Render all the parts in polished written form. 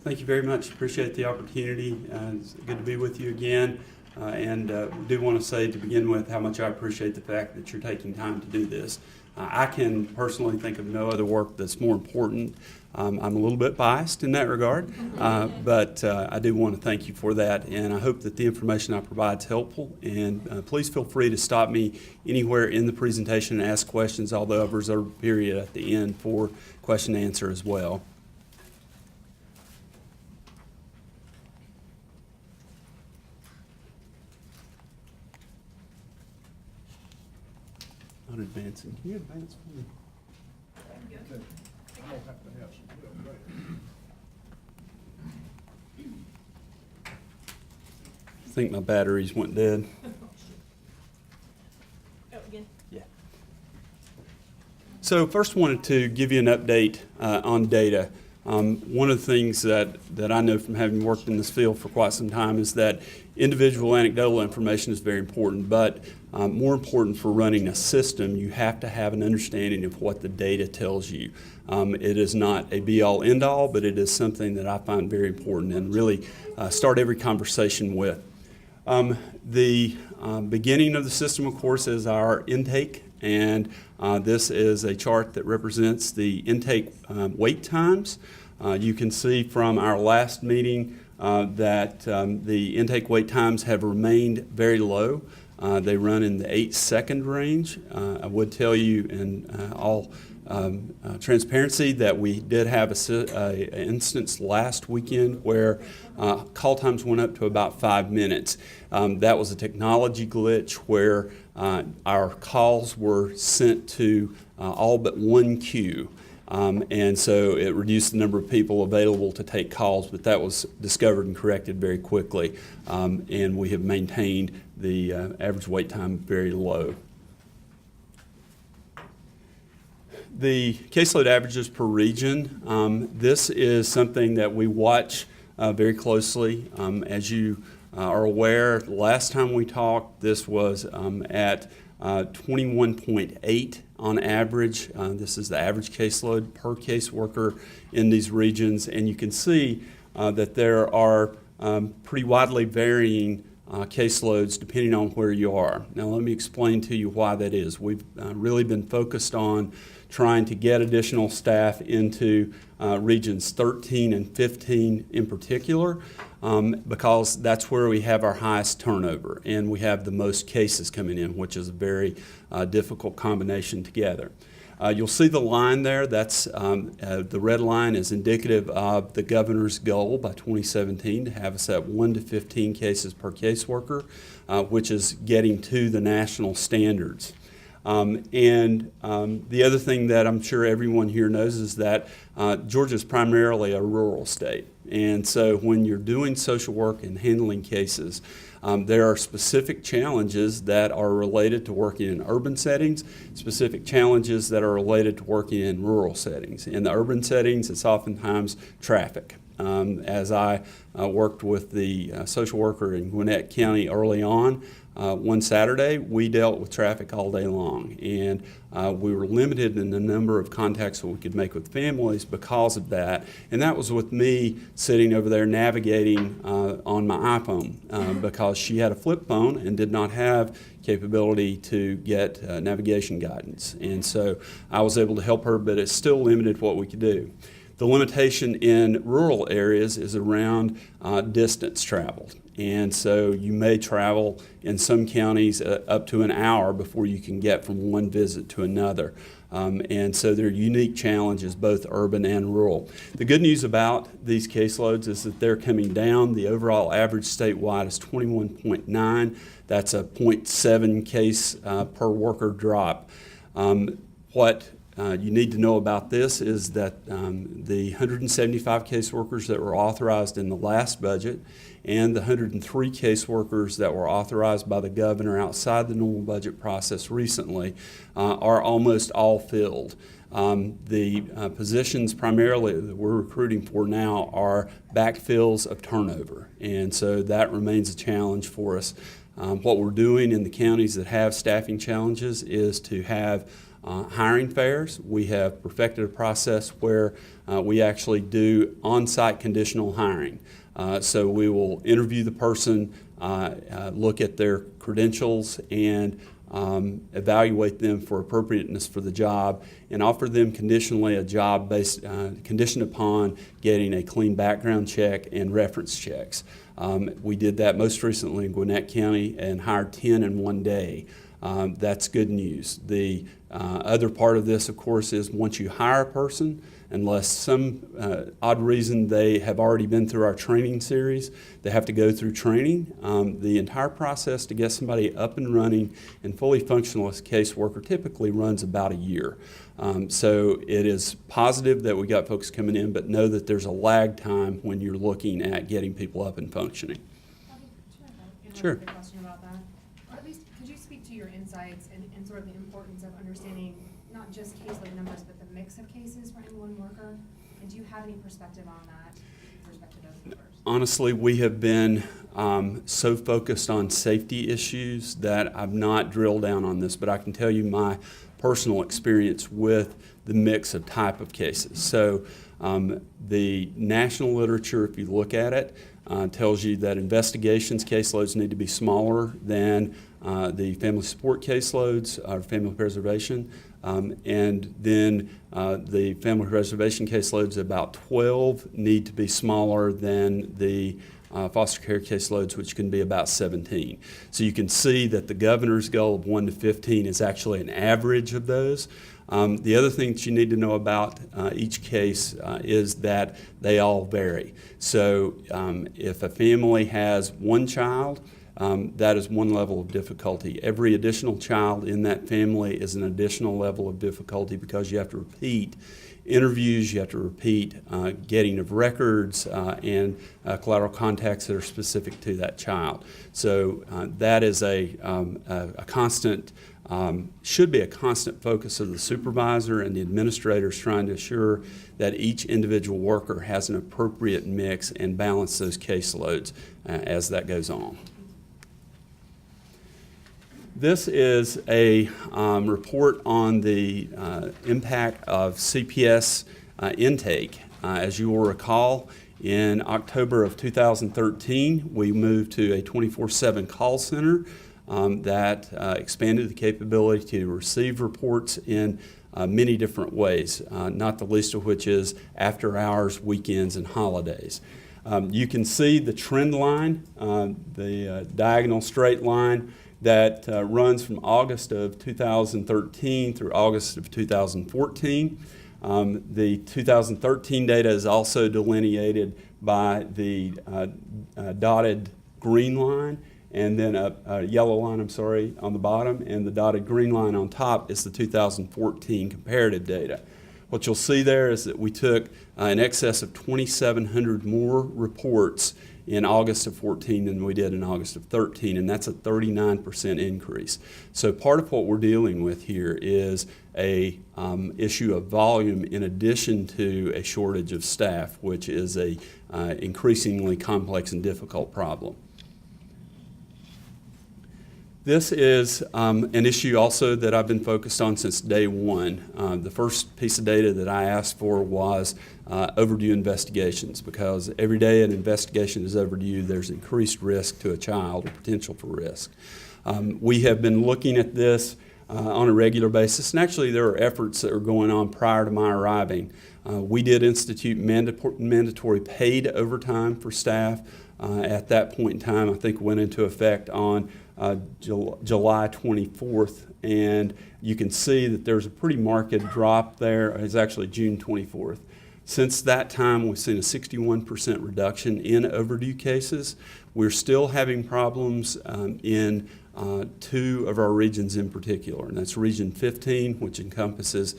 Thank you very much. Appreciate the opportunity. It's good to be with you again. And do want to say to begin with how much I appreciate the fact that you're taking time to do this. I can personally think of no other work that's more important. I'm a little bit biased in that regard, but I do want to thank you for that, and I hope that the information I provide is helpful. And please feel free to stop me anywhere in the presentation and ask questions, although I've reserved a period at the end for question and answer as well. Not advancing. Can you advance for me? I think my batteries went dead. Yeah. So first wanted to give you an update on data. One of the things that I know from having worked in this field for quite some time is that individual anecdotal information is very important, but more important for running a system, you have to have an understanding of what the data tells you. It is not a be-all, end-all, but it is something that I find very important and really start every conversation with. The beginning of the system, of course, is our intake, and this is a chart that represents the intake wait times. You can see from our last meeting that the intake wait times have remained very low. They run in the 8-second range. I would tell you in all transparency that we did have an instance last weekend where call times went up to about 5 minutes. That was a technology glitch where our calls were sent to all but one queue. And so it reduced the number of people available to take calls, but that was discovered and corrected very quickly. And we have maintained the average wait time very low. The caseload averages per region, this is something that we watch very closely. As you are aware, last time we talked, this was at 21.8 on average. This is the average caseload per caseworker in these regions, and you can see that there are pretty widely varying caseloads depending on where you are. Now let me explain to you why that is. We've really been focused on trying to get additional staff into regions 13 and 15 in particular, because that's where we have our highest turnover and we have the most cases coming in, which is a very difficult combination together. You'll see the line there. That's the red line is indicative of the governor's goal by 2017 to have us at 1 to 15 cases per caseworker, which is getting to the national standards. The other thing that I'm sure everyone here knows is that Georgia is primarily a rural state. And so when you're doing social work and handling cases, there are specific challenges that are related to working in urban settings, specific challenges that are related to working in rural settings. In the urban settings, it's oftentimes traffic. As I worked with the social worker in Gwinnett County early on, one Saturday, we dealt with traffic all day long, and we were limited in the number of contacts that we could make with families because of that. And that was with me sitting over there navigating on my iPhone because she had a flip phone and did not have capability to get navigation guidance. And so I was able to help her, but it still limited what we could do. The limitation in rural areas is around distance traveled. And so you may travel in some counties up to an hour before you can get from one visit to another. And so there are unique challenges, both urban and rural. The good news about these caseloads is that they're coming down. The overall average statewide is 21.9. That's a 0.7 case per worker drop. What you need to know about this is that the 175 caseworkers that were authorized in the last budget and the 103 caseworkers that were authorized by the governor outside the normal budget process recently are almost all filled. The positions primarily that we're recruiting for now are backfills of turnover, and so that remains a challenge for us. What we're doing in the counties that have staffing challenges is to have hiring fairs. We have perfected a process where we actually do on-site conditional hiring. So we will interview the person, look at their credentials, and evaluate them for appropriateness for the job, and offer them conditionally a job based conditioned upon getting a clean background check and reference checks. We did that most recently in Gwinnett County and hired 10 in one day. That's good news. The other part of this, of course, is once you hire a person, unless some odd reason they have already been through our training series, they have to go through training. The entire process to get somebody up and running and fully functional as a caseworker typically runs about a year. So it is positive that we got folks coming in, but know that there's a lag time when you're looking at getting people up and functioning. Sure. A question about that, or at least could you speak to your insights and sort of the importance of understanding not just caseload numbers, but the mix of cases for any one worker? And do you have any perspective on that, perspective of numbers? Honestly, we have been so focused on safety issues that I've not drilled down on this, but I can tell you my personal experience with the mix of type of cases. So the national literature, if you look at it, tells you that investigations caseloads need to be smaller than the family support caseloads, or family preservation, and then the family preservation caseloads, about 12, need to be smaller than the foster care caseloads, which can be about 17. So you can see that the governor's goal of 1 to 15 is actually an average of those. The other thing that you need to know about each case is that they all vary. So if a family has one child, that is one level of difficulty. Every additional child in that family is an additional level of difficulty because you have to repeat interviews, you have to repeat getting of records and collateral contacts that are specific to that child. So that is a constant, should be a constant focus of the supervisor and the administrators, trying to assure that each individual worker has an appropriate mix and balance those caseloads as that goes on. This is a report on the impact of CPS intake. As you will recall, in October of 2013, we moved to a 24/7 call center that expanded the capability to receive reports in many different ways, not the least of which is after hours, weekends, and holidays. You can see the trend line, the diagonal straight line that runs from August of 2013 through August of 2014. The 2013 data is also delineated by the dotted green line, and then a yellow line, on the bottom, and the dotted green line on top is the 2014 comparative data. What you'll see there is that we took in excess of 2,700 more reports in August of 14 than we did in August of 13, and that's a 39% increase. So part of what we're dealing with here is a issue of volume in addition to a shortage of staff, which is a increasingly complex and difficult problem. This is an issue also that I've been focused on since day one. The first piece of data that I asked for was overdue investigations, because every day an investigation is overdue, there's increased risk to a child or potential for risk. We have been looking at this on a regular basis, and actually there are efforts that are going on prior to my arriving. We did institute mandatory paid overtime for staff. At that point in time, I think went into effect on July 24th, and you can see that there's a pretty marked drop there. It's actually June 24th. Since that time, we've seen a 61% reduction in overdue cases. We're still having problems in two of our regions in particular, and that's Region 15, which encompasses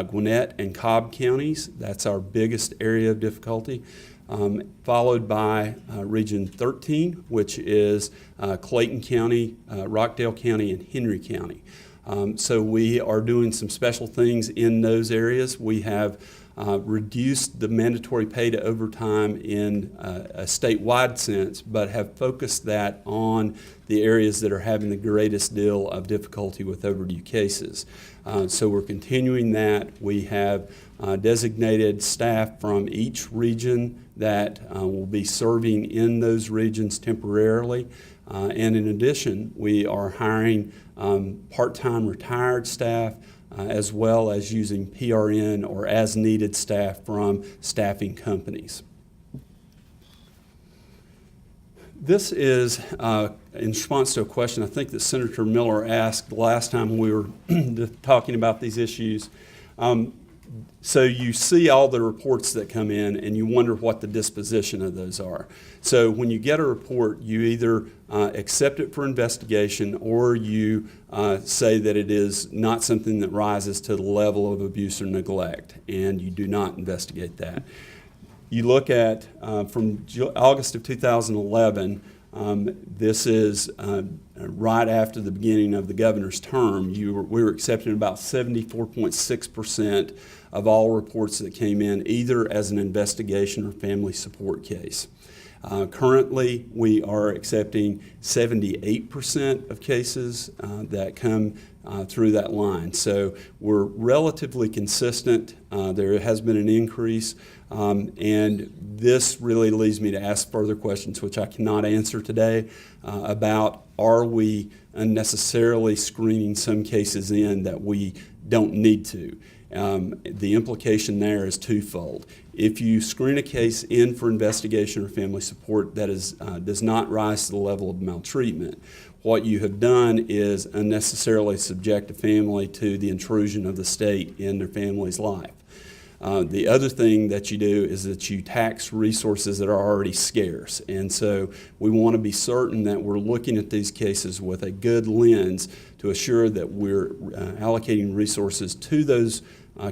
Gwinnett and Cobb counties. That's our biggest area of difficulty. Followed by Region 13, which is Clayton County, Rockdale County, and Henry County. So we are doing some special things in those areas. We have reduced the mandatory pay to overtime in a statewide sense, but have focused that on the areas that are having the greatest deal of difficulty with overdue cases. So we're continuing that. We have designated staff from each region that will be serving in those regions temporarily. And in addition, we are hiring part-time retired staff as well as using PRN or as-needed staff from staffing companies. This is in response to a question I think that Senator Miller asked the last time we were talking about these issues. So you see all the reports that come in and you wonder what the disposition of those are. So when you get a report, you either accept it for investigation or you say that it is not something that rises to the level of abuse or neglect, and you do not investigate that. You look at from August of 2011, this is right after the beginning of the governor's term. We were accepting about 74.6% of all reports that came in, either as an investigation or family support case. Currently, we are accepting 78% of cases that come through that line. So we're relatively consistent. There has been an increase, and this really leads me to ask further questions, which I cannot answer today, about are we unnecessarily screening some cases in that we don't need to. The implication there is twofold. If you screen a case in for investigation or family support that does not rise to the level of maltreatment, what you have done is unnecessarily subject a family to the intrusion of the state in their family's life. The other thing that you do is that you tax resources that are already scarce. And so we want to be certain that we're looking at these cases with a good lens to assure that we're allocating resources to those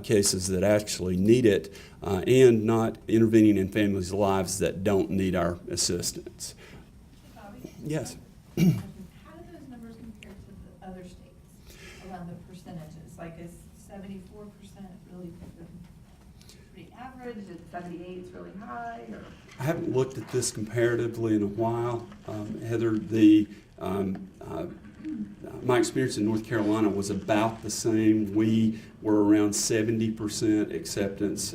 cases that actually need it and not intervening in families' lives that don't need our assistance. Bobby? Yes. How do those numbers compare to the other states around the percentages? Like is 74% really pretty average? Is 78 is really high? Or? I haven't looked at this comparatively in a while. Heather, my experience in North Carolina was about the same. We were around 70% acceptance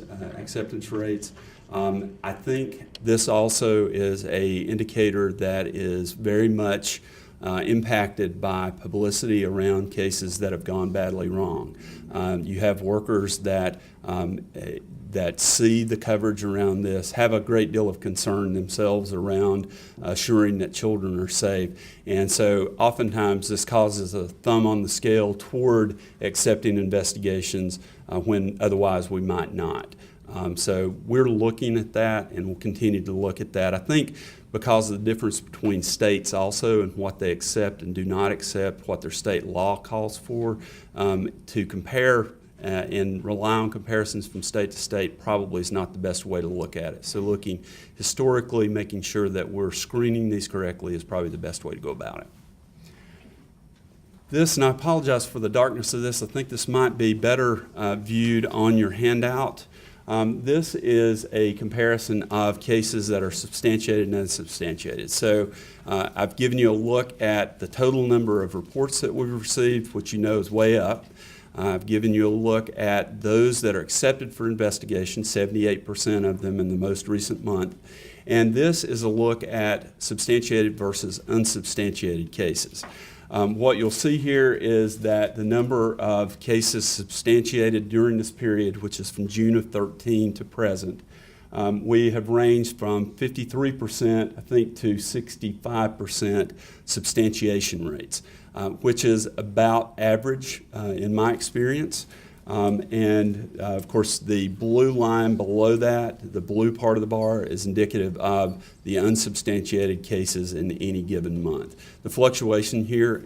rates. I think this also is an indicator that is very much impacted by publicity around cases that have gone badly wrong. You have workers that see the coverage around this, have a great deal of concern themselves around assuring that children are safe. And so oftentimes this causes a thumb on the scale toward accepting investigations when otherwise we might not. So we're looking at that and we'll continue to look at that. I think because of the difference between states also and what they accept and do not accept, what their state law calls for, to compare and rely on comparisons from state to state probably is not the best way to look at it. So looking historically, making sure that we're screening these correctly is probably the best way to go about it. This, and I apologize for the darkness of this, I think this might be better viewed on your handout. This is a comparison of cases that are substantiated and unsubstantiated. So I've given you a look at the total number of reports that we've received, which you know is way up. I've given you a look at those that are accepted for investigation, 78% of them in the most recent month. And this is a look at substantiated versus unsubstantiated cases. What you'll see here is that the number of cases substantiated during this period, which is from June of 13 to present, we have ranged from 53%, I think, to 65% substantiation rates, which is about average in my experience. Of course, the blue line below that, the blue part of the bar, is indicative of the unsubstantiated cases in any given month. The fluctuation here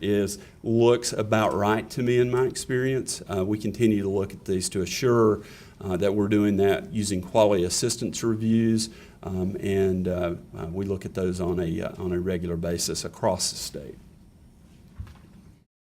looks about right to me in my experience. We continue to look at these to assure that we're doing that using quality assistance reviews, and we look at those on a regular basis across the state.